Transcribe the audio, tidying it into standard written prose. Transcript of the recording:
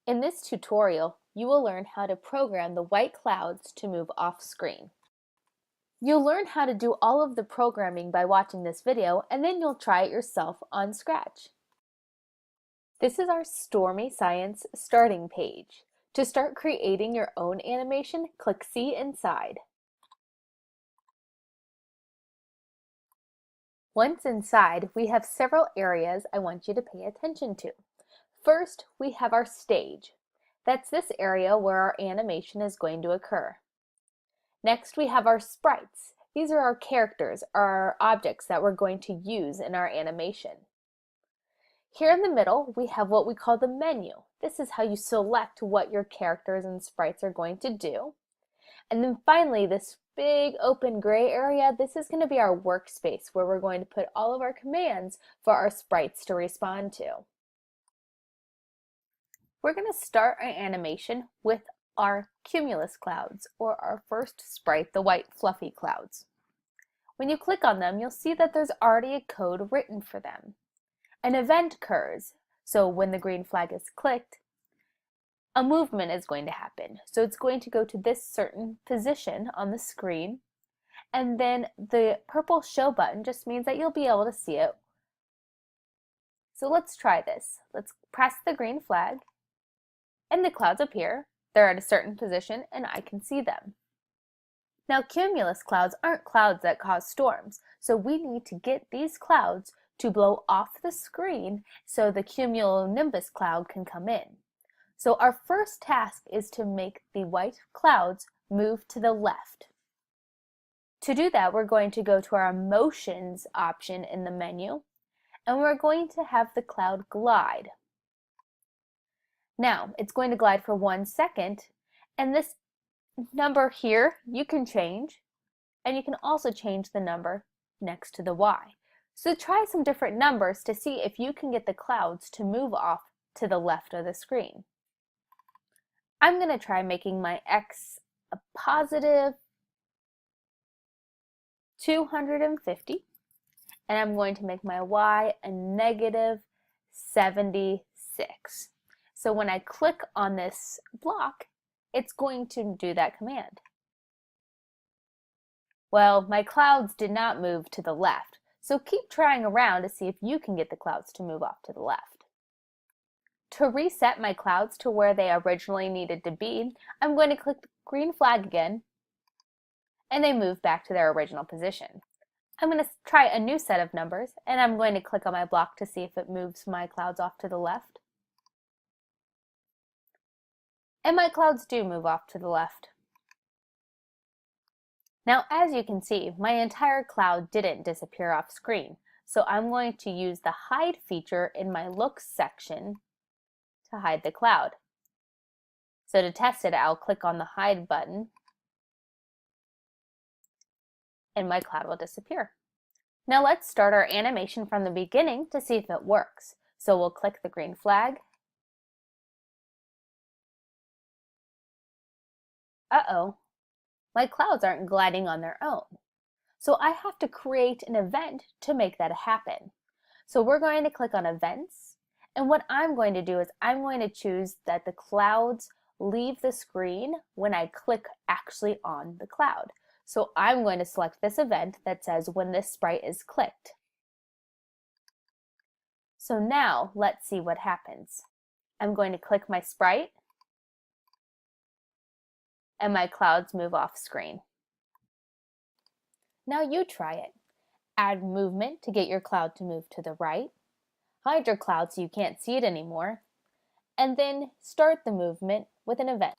In this tutorial, you will learn how to program the white clouds to move off screen. You'll learn how to do all of the programming by watching this video, and then you'll try it yourself on Scratch. This is our Stormy Science starting page. To start creating your own animation, click See Inside. Once inside, we have several areas I want you to pay attention to. First, we have our stage. That's this area where our animation is going to occur. Next, we have our sprites. These are our characters, our objects that we're going to use in our animation. Here in the middle, we have what we call the menu. This is how you select what your characters and sprites are going to do. And then finally, this big open gray area, this is going to be our workspace where we're going to put all of our commands for our sprites to respond to. We're going to start our animation with our cumulus clouds, or our first sprite, the white fluffy clouds. When you click on them, you'll see that there's already a code written for them. An event occurs, so when the green flag is clicked, a movement is going to happen. So it's going to go to this certain position on the screen, and then the purple show button just means that you'll be able to see it. So let's try this. Let's press the green flag, and the clouds appear. They're at a certain position, and I can see them. Now, cumulus clouds aren't clouds that cause storms, so we need to get these clouds to blow off the screen so the cumulonimbus cloud can come in. So our first task is to make the white clouds move to the left. To do that, we're going to go to our motions option in the menu, and we're going to have the cloud glide. Now, it's going to glide for 1 second, and this number here you can change, and you can also change the number next to the Y. So try some different numbers to see if you can get the clouds to move off to the left of the screen. I'm going to try making my X a positive 250, and I'm going to make my Y a negative 76. So when I click on this block, it's going to do that command. Well, my clouds did not move to the left, so keep trying around to see if you can get the clouds to move off to the left. To reset my clouds to where they originally needed to be, I'm going to click the green flag again, and they move back to their original position. I'm going to try a new set of numbers, and I'm going to click on my block to see if it moves my clouds off to the left. And my clouds do move off to the left. Now, as you can see, my entire cloud didn't disappear off screen, so I'm going to use the hide feature in my looks section to hide the cloud. So to test it, I'll click on the hide button, and my cloud will disappear. Now let's start our animation from the beginning to see if it works. So we'll click the green flag. Uh-oh, my clouds aren't gliding on their own. So I have to create an event to make that happen. So we're going to click on Events, and what I'm going to do is I'm going to choose that the clouds leave the screen when I click actually on the cloud. So I'm going to select this event that says when this sprite is clicked. So now let's see what happens. I'm going to click my sprite, and my clouds move off screen. Now you try it. Add movement to get your cloud to move to the right. Hide your cloud so you can't see it anymore. And then start the movement with an event.